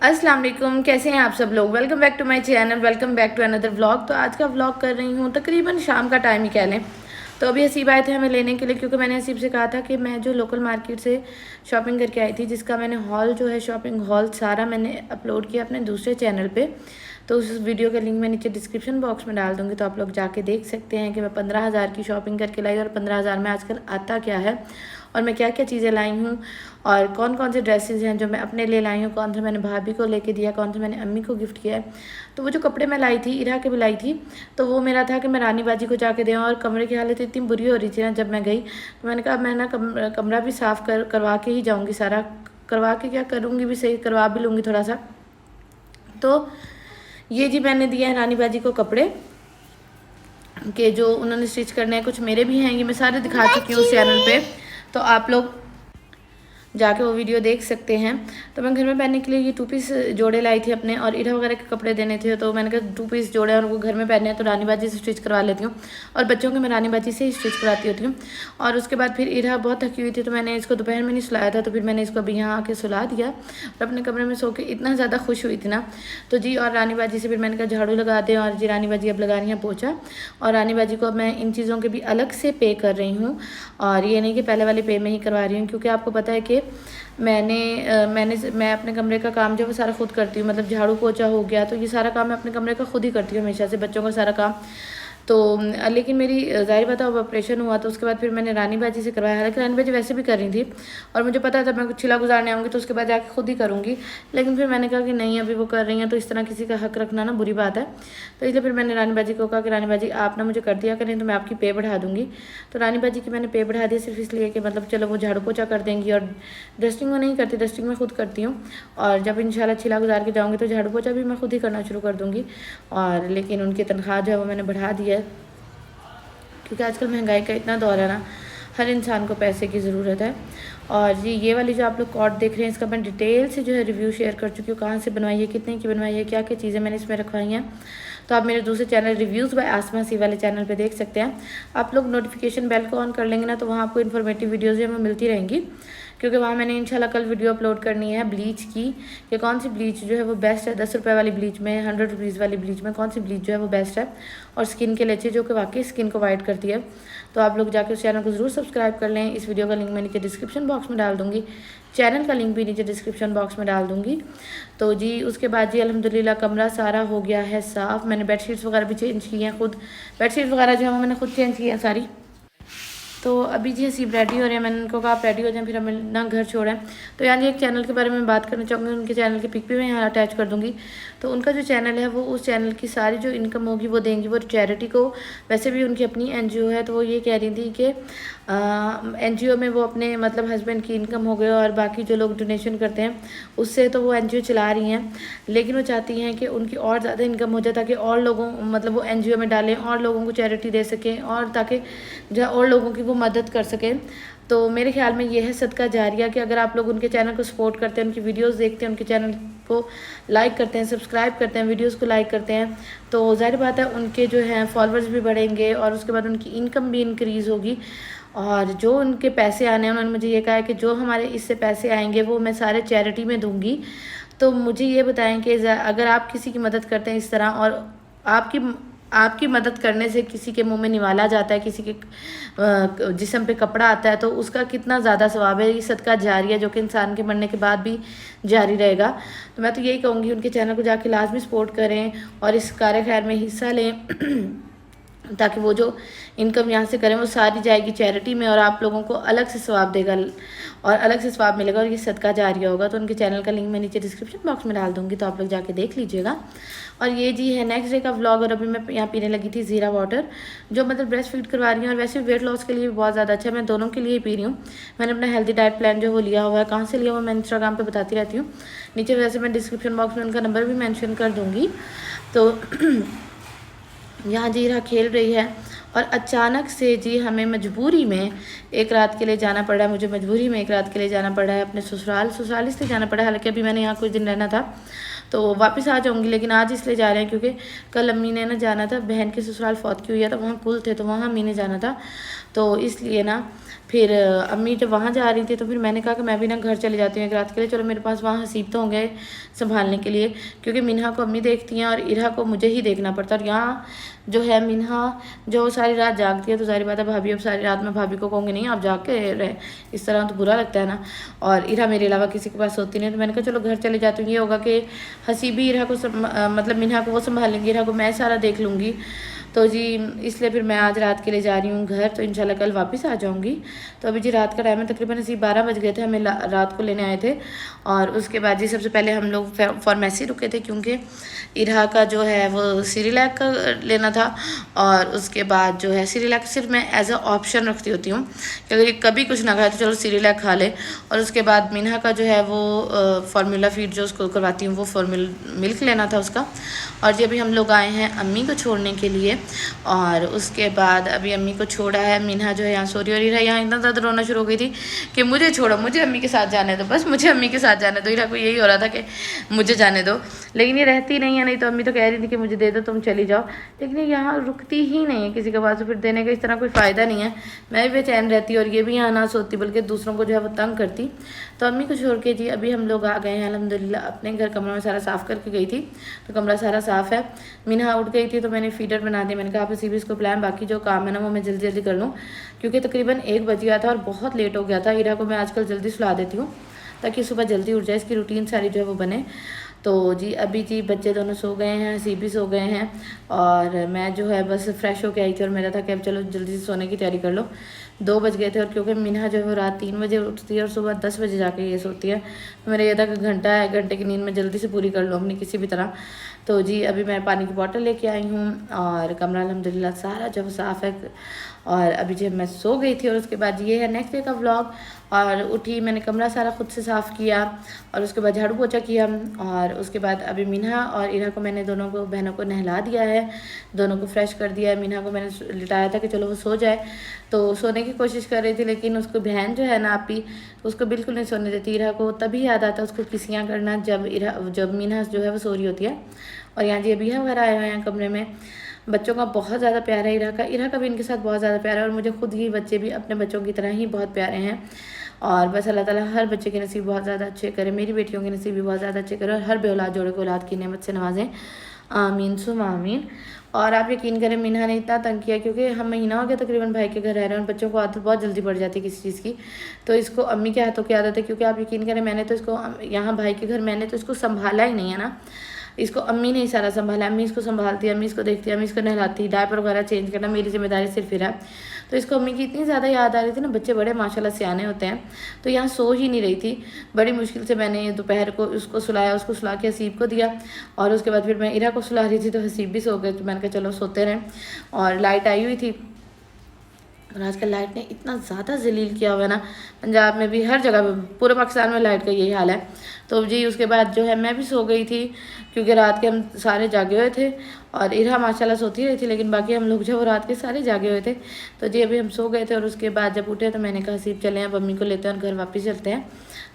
अस्सलाम वालेकुम, कैसे हैं आप सब लोग। Welcome back to my channel, welcome back to another vlog. तो आज का व्लॉग कर रही हूँ तकरीबन शाम का टाइम ही कह लें। तो अभी हसीब आए थे हमें लेने के लिए, क्योंकि मैंने हसीब से कहा था कि मैं जो लोकल मार्केट से शॉपिंग करके आई थी, जिसका मैंने हॉल जो है शॉपिंग हॉल सारा मैंने अपलोड किया अपने दूसरे चैनल पे। तो उस वीडियो का लिंक मैं नीचे डिस्क्रिप्शन बॉक्स में डाल दूँगी, तो आप लोग जाके देख सकते हैं कि मैं 15,000 की शॉपिंग करके लाई और 15,000 में आजकल आता क्या है और मैं क्या क्या चीज़ें लाई हूँ और कौन कौन से ड्रेसेस हैं जो मैं अपने लिए लाई हूँ, कौन सा मैंने भाभी को लेके दिया, कौन सा मैंने अम्मी को गिफ्ट किया है। तो वो जो कपड़े मैं लाई थी, इरा के भी लाई थी, तो वो मेरा था कि मैं रानी बाजी को जाके दें। और कमरे की हालत इतनी बुरी हो रही थी ना जब मैं गई, तो मैंने कहा मैं ना कमरा भी साफ़ करवा के ही जाऊँगी, सारा करवा के क्या करूँगी भी सही, करवा भी लूँगी थोड़ा सा। तो ये जी मैंने दिया है रानी बाजी को कपड़े के जो उन्होंने स्टिच करने हैं, कुछ मेरे भी हैं, ये मैं सारे दिखा चुकी हूँ उस चैनल पे, तो आप लोग जाके वो वीडियो देख सकते हैं। तो मैं घर में पहनने के लिए ये 2 पीस जोड़े लाई थी अपने, और इरा वगैरह के कपड़े देने थे, तो मैंने कहा 2 पीस जोड़े और वो घर में पहने हैं तो रानी बाजी से स्टिच करवा लेती हूँ, और बच्चों के मैं रानी बाजी से ही स्टिच कराती होती हूँ। और उसके बाद फिर इरा बहुत थकी हुई थी, तो मैंने इसको दोपहर में नहीं सुलाया था, तो फिर मैंने इसको अभी यहाँ आके सुला दिया और अपने कमरे में सो के इतना ज़्यादा खुश हुई थी ना। तो जी, और रानी बाजी से फिर मैंने कहा झाड़ू लगा दें, और जी रानी बाजी अब लगा रही हैं पोछा, और रानी बाजी को अब मैं इन चीज़ों के भी अलग से पे कर रही हूँ, और ये नहीं कि पहले वाले पे में ही करवा रही हूँ, क्योंकि आपको पता है कि मैं अपने कमरे का काम जो है वो सारा खुद करती हूँ। मतलब झाड़ू पोछा हो गया, तो ये सारा काम मैं अपने कमरे का खुद ही करती हूँ हमेशा से, बच्चों का सारा काम। तो लेकिन मेरी ज़ाहिर बात है अब ऑपरेशन हुआ, तो उसके बाद फिर मैंने रानी बाजी से करवाया। हालांकि रानी बाजी वैसे भी कर रही थी और मुझे पता था मैं कुछ छिला गुजारने आऊँगी तो उसके बाद जाके खुद ही करूँगी, लेकिन फिर मैंने कहा कि नहीं, अभी वो कर रही हैं तो इस तरह किसी का हक रखना ना बुरी बात है। तो इसलिए फिर मैंने रानी बाजी को कहा कि रानी बाजी आप ना मुझे कर दिया करें, तो मैं आपकी पे बढ़ा दूँगी। तो रानी बाजी की मैंने पे बढ़ा दी सिर्फ इसलिए कि मतलब चलो वो झाड़ू पोछा कर देंगी, और डस्टिंग वो नहीं करती, डस्टिंग मैं खुद करती हूँ, और जब इंशाल्लाह छिला गुजार के जाऊँगी तो झाड़ू पोछा भी मैं खुद ही करना शुरू कर दूँगी। और लेकिन उनकी तनख्वाह जो है वो मैंने बढ़ा दी है, क्योंकि आजकल महंगाई का इतना दौर है ना, हर इंसान को पैसे की ज़रूरत है। और ये वाली जो आप लोग कॉट देख रहे हैं, इसका मैं डिटेल से जो है रिव्यू शेयर कर चुकी हूँ, कहाँ से बनवाई है, कितने की बनवाई है, क्या क्या चीज़ें मैंने इसमें रखवाई हैं। तो आप मेरे दूसरे चैनल रिव्यूज़ बाय आसमा सी वाले चैनल पे देख सकते हैं। आप लोग नोटिफिकेशन बेल को ऑन कर लेंगे ना, तो वहाँ आपको इन्फॉर्मेटिव वीडियोज़ जो है वो मिलती रहेंगी, क्योंकि वहाँ मैंने इंशाल्लाह कल वीडियो अपलोड करनी है ब्लीच की, कि कौन सी ब्लीच जो है वो बेस्ट है। 10 रुपये वाली ब्लीच में, 100 रुपीज़ वाली ब्लीच में कौन सी ब्लीच जो है वो बेस्ट है और स्किन के लिए अच्छी, जो कि वाकई स्किन को वाइट करती है। तो आप लोग जाकर उस चैनल को ज़रूर सब्सक्राइब कर लें। इस वीडियो का लिंक मैं नीचे डिस्क्रिप्शन बॉक्स में डाल दूँगी, चैनल का लिंक भी नीचे डिस्क्रिप्शन बॉक्स में डाल दूँगी। तो जी उसके बाद जी अल्हम्दुलिल्लाह कमरा सारा हो गया है साफ़। मैंने बेडशीट्स वगैरह भी चेंज की हैं खुद, बेडशीट वगैरह जो है वो मैंने खुद चेंज की हैं सारी। तो अभी जी हसीब रेडी हो रहे हैं, मैंने उनको कहा आप रेडी हो जाएं, फिर हमें ना घर छोड़ें। तो यहाँ जी एक चैनल के बारे में बात करना चाहूँगी, उनके चैनल की पिक भी मैं यहाँ अटैच कर दूँगी। तो उनका जो चैनल है वो, उस चैनल की सारी जो इनकम होगी वो देंगी वो चैरिटी को। वैसे भी उनकी अपनी एनजीओ है, तो वो ये कह रही थी कि एनजीओ में वो अपने मतलब हस्बैंड की इनकम हो गई और बाकी जो लोग डोनेशन करते हैं उससे तो वो एनजीओ चला रही हैं, लेकिन वो चाहती हैं कि उनकी और ज़्यादा इनकम हो जाए, ताकि और लोगों मतलब वो एनजीओ में डालें और लोगों को चैरिटी दे सकें, और ताकि जो और लोगों की वो मदद कर सकें। तो मेरे ख्याल में ये है सदका जारिया, कि अगर आप लोग उनके चैनल को सपोर्ट करते हैं, उनकी वीडियोस देखते हैं, उनके चैनल को लाइक करते हैं, सब्सक्राइब करते हैं, वीडियोस को लाइक करते हैं, तो ज़ाहिर बात है उनके जो हैं फॉलोअर्स भी बढ़ेंगे और उसके बाद उनकी इनकम भी इंक्रीज़ होगी। और जो उनके पैसे आने हैं, उन्होंने मुझे ये कहा है कि जो हमारे इससे पैसे आएंगे वो मैं सारे चैरिटी में दूँगी। तो मुझे ये बताएं कि अगर आप किसी की मदद करते हैं इस तरह, और आपकी मदद करने से किसी के मुंह में निवाला जाता है, किसी के जिस्म पे कपड़ा आता है, तो उसका कितना ज़्यादा सवाब है। ये सदका जारी है जो कि इंसान के मरने के बाद भी जारी रहेगा। तो मैं तो यही कहूँगी उनके चैनल को जाके लाजमी सपोर्ट करें और इस कार्य खैर में हिस्सा लें, ताकि वो जो इनकम यहाँ से करें वो सारी जाएगी चैरिटी में, और आप लोगों को अलग से सवाब देगा और अलग से सवाब मिलेगा, और ये सदका जारिया होगा। तो उनके चैनल का लिंक मैं नीचे डिस्क्रिप्शन बॉक्स में डाल दूँगी, तो आप लोग जाके देख लीजिएगा। और ये जी है नेक्स्ट डे का व्लॉग, और अभी मैं यहाँ पीने लगी थी ज़ीरा वाटर, जो मतलब ब्रेस्ट फीड करवा रही हूँ, और वैसे वेट लॉस के लिए भी बहुत ज़्यादा अच्छा है। मैं दोनों के लिए ही पी रही हूँ। मैंने अपना हेल्दी डाइट प्लान जो वो लिया हुआ है, कहाँ से लिया हुआ मैं इंस्टाग्राम पर बताती रहती हूँ। नीचे वैसे मैं डिस्क्रिप्शन बॉक्स में उनका नंबर भी मैंशन कर दूँगी। तो यहाँ जीरा खेल रही है, और अचानक से जी हमें मजबूरी में एक रात के लिए जाना पड़ रहा है। मुझे मजबूरी में एक रात के लिए जाना पड़ रहा है अपने ससुराल इसलिए जाना पड़ा है। हालांकि अभी मैंने यहाँ कुछ दिन रहना था तो वापस आ जाऊँगी, लेकिन आज इसलिए जा रहे हैं क्योंकि कल अम्मी ने ना जाना था, बहन के ससुराल फौत की हुई है, तो वहाँ कुल थे, तो वहाँ अम्मी ने जाना था, तो इसलिए ना फिर अम्मी जब वहाँ जा रही थी तो फिर मैंने कहा कि मैं भी ना घर चले जाती हूँ एक रात के लिए, चलो मेरे पास वहाँ हसीब तो होंगे संभालने के लिए, क्योंकि मिन्हा को अम्मी देखती हैं और इरा को मुझे ही देखना पड़ता है। और यहाँ जो है मिन्हा जो सारी रात जागती है, तो सारी बात है भाभी अब सारी रात में भाभी को कहूँगी नहीं आप जाग के रहे, इस तरह तो बुरा लगता है ना। और इरा मेरे अलावा किसी के पास सोती नहीं, तो मैंने कहा चलो घर चले जाती हूँ, ये होगा कि हसीबी इरा को मतलब मिन्हा को वो संभाल लेंगी, इरा को मैं सारा देख लूँगी। तो जी इसलिए फिर मैं आज रात के लिए जा रही हूँ घर, तो इंशाल्लाह कल वापस आ जाऊँगी। तो अभी जी रात का टाइम है, तकरीबन ऐसे 12 बज गए थे, हमें रात को लेने आए थे। और उसके बाद जी सबसे पहले हम लोग फार्मेसी रुके थे, क्योंकि इरा का जो है वो सिरिलैक का लेना था। और उसके बाद जो है सिरिलैक सिर्फ मैं एज अ ऑप्शन रखती होती हूँ कि अगर कभी कुछ ना खाए तो चलो सिरिलैक खा ले। और उसके बाद मिन्हा का जो है वो फार्मूला फीड जो उसको करवाती हूँ वो फार्मूला मिल्क लेना था उसका। और जी अभी हम लोग आए हैं अम्मी को छोड़ने के लिए, और उसके बाद अभी अम्मी को छोड़ा है। मिन्हा जो है यहाँ सो रही, और इरा यहाँ इतना ज़्यादा रोना शुरू हो गई थी कि मुझे छोड़ो, मुझे अम्मी के साथ जाने दो, बस मुझे अम्मी के साथ जाने दो। इरा को यही हो रहा था कि मुझे जाने दो, लेकिन ये रहती नहीं है, नहीं तो अम्मी तो कह रही थी कि मुझे दे दो तुम चली जाओ, लेकिन ये यहाँ रुकती ही नहीं है किसी के पास, तो फिर देने का इस तरह कोई फ़ायदा नहीं है। मैं भी बेचैन रहती और ये भी यहाँ ना सोती, बल्कि दूसरों को जो है वो तंग करती। तो अम्मी को छोड़ के जी अभी हम लोग आ गए हैं अल्हम्दुलिल्लाह अपने घर। कमरा में सारा साफ़ करके गई थी, तो कमरा सारा साफ़ है। मिन्हा उठ गई थी तो मैंने फीडर बना दी, मैंने कहा आप इसी भी इसको प्लान, बाकी जो काम है ना वो मैं जल्दी जल्दी कर लूँ, क्योंकि तकरीबन 1 बज गया था और बहुत लेट हो गया था। इरा को मैं आजकल जल्दी सुला देती हूँ ताकि सुबह जल्दी उठ जाए, इसकी रूटीन सारी जो है वो बने। तो जी अभी जी बच्चे दोनों सो गए हैं, सीबी सो गए हैं, और मैं जो है बस फ्रेश होके आई थी, और मेरा था कि अब चलो जल्दी से सोने की तैयारी कर लो। 2 बज गए थे, और क्योंकि मिन्हा जो है वो रात 3 बजे उठती है और सुबह 10 बजे जाके ये सोती है, तो मेरा ये था कि घंटे की नींद में जल्दी से पूरी कर लो अपनी किसी भी तरह। तो जी अभी मैं पानी की बॉटल लेके आई हूँ, और कमरा अल्हम्दुलिल्लाह सारा जो साफ़ है। और अभी जब मैं सो गई थी, और उसके बाद ये है नेक्स्ट डे का व्लॉग। और उठी, मैंने कमरा सारा खुद से साफ़ किया, और उसके बाद झाड़ू पोछा किया, और उसके बाद अभी मिन्हा और इरा को मैंने दोनों को बहनों को नहला दिया है, दोनों को फ्रेश कर दिया है। मिन्हा को मैंने लिटाया था कि चलो वो सो जाए, तो सोने की कोशिश कर रही थी, लेकिन उसको बहन जो है ना आपी, उसको बिल्कुल नहीं सोने देती। इरा को तभी याद आता है उसको किसियाँ करना जब मिन्हा जो है वो सो रही होती है। और यहाँ जी अभी वगैरह आए हुए हैं कमरे में। बच्चों का बहुत ज़्यादा प्यार है इरा का भी इनके साथ बहुत ज़्यादा प्यार है, और मुझे खुद ही बच्चे भी अपने बच्चों की तरह ही बहुत प्यारे हैं। और बस अल्लाह ताला हर बच्चे के नसीब बहुत ज़्यादा अच्छे करे, मेरी बेटियों के नसीब भी बहुत ज़्यादा अच्छे करे, और हर बेऔलाद जोड़े को औलाद की नेमत से नवाजें, आमीन सुम आमीन। और आप यकीन करें मिन्हा ने इतना तंग किया, क्योंकि हम महीना हो गया तकरीबन भाई के घर रह रहे हैं, और बच्चों को आदत बहुत जल्दी पड़ जाती है किसी चीज़ की। तो इसको अम्मी के हाथों की आदत है, क्योंकि आप यकीन करें मैंने तो इसको यहाँ भाई के घर मैंने तो इसको संभाला ही नहीं है ना, इसको अम्मी ने ही सारा संभाला। अम्मी इसको संभालती है, अम्मी इसको देखती है, अम्मी इसको नहलाती, डायपर वगैरह चेंज करना मेरी जिम्मेदारी सिर्फ है। तो इसको अम्मी की इतनी ज़्यादा याद आ रही थी ना, बच्चे बड़े माशाल्लाह सियाने होते हैं। तो यहाँ सो ही नहीं रही थी, बड़ी मुश्किल से मैंने दोपहर को उसको सुलाया, उसको सुला के हसीब को दिया, और उसके बाद फिर मैं इरा को सुला रही थी, तो हसीब भी सो गए। तो मैंने कहा चलो सोते रहें। और लाइट आई हुई थी, और आजकल लाइट ने इतना ज़्यादा जलील किया हुआ है ना, पंजाब में भी हर जगह पे, पूरे पाकिस्तान में लाइट का यही हाल है। तो जी उसके बाद जो है मैं भी सो गई थी, क्योंकि रात के हम सारे जागे हुए थे, और इरा माशाल्लाह सोती रही थी, लेकिन बाकी हम लोग जो वो रात के सारे जागे हुए थे। तो जी अभी हम सो गए थे, और उसके बाद जब उठे तो मैंने कहा हसीब चले अब अम्मी को लेते हैं और घर वापस चलते हैं।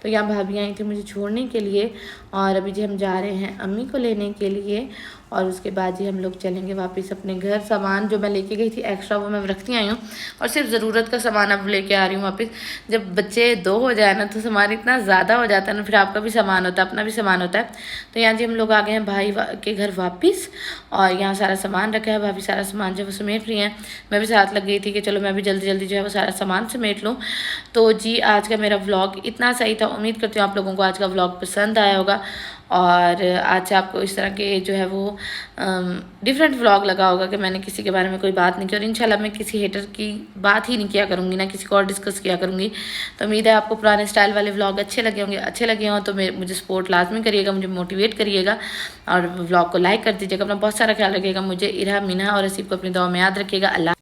तो यहाँ भाभी आई थी मुझे छोड़ने के लिए, और अभी जी हम जा रहे हैं अम्मी को लेने के लिए, और उसके बाद जी हम लोग चलेंगे वापस अपने घर। सामान जो मैं लेके गई थी एक्स्ट्रा वो मैं रखती आई हूँ, और सिर्फ ज़रूरत का सामान अब लेके आ रही हूँ वापस। जब बच्चे 2 हो जाए ना तो सामान इतना ज़्यादा हो जाता है ना, फिर आपका भी सामान होता है, अपना भी सामान होता है। तो यहाँ जी हम लोग आ गए हैं भाई के घर वापस, और यहाँ सारा सामान रखा है, भाभी सारा सामान जो है वो समेट रही हैं। मैं भी साथ लग गई थी कि चलो मैं भी जल्दी जल्दी जो है वो सारा सामान समेट लूँ। तो जी आज का मेरा व्लॉग इतना सही था, उम्मीद करती हूँ आप लोगों को आज का व्लॉग पसंद आया होगा, और आज से आपको इस तरह के जो है वो डिफरेंट व्लॉग लगा होगा कि मैंने किसी के बारे में कोई बात नहीं की, और इंशाल्लाह मैं किसी हेटर की बात ही नहीं किया करूँगी, ना किसी को और डिस्कस किया करूँगी। तो उम्मीद है आपको पुराने स्टाइल वाले व्लॉग अच्छे लगे होंगे। अच्छे लगे हों तो मुझे सपोर्ट लाजमी करिएगा, मुझे मोटिवेट करिएगा, और व्लॉग को लाइक कर दीजिएगा। अपना बहुत सारा ख्याल रखिएगा। मुझे इरा, मिन्हा और हसीब को अपनी दुआ में याद रखिएगा। अल्लाह।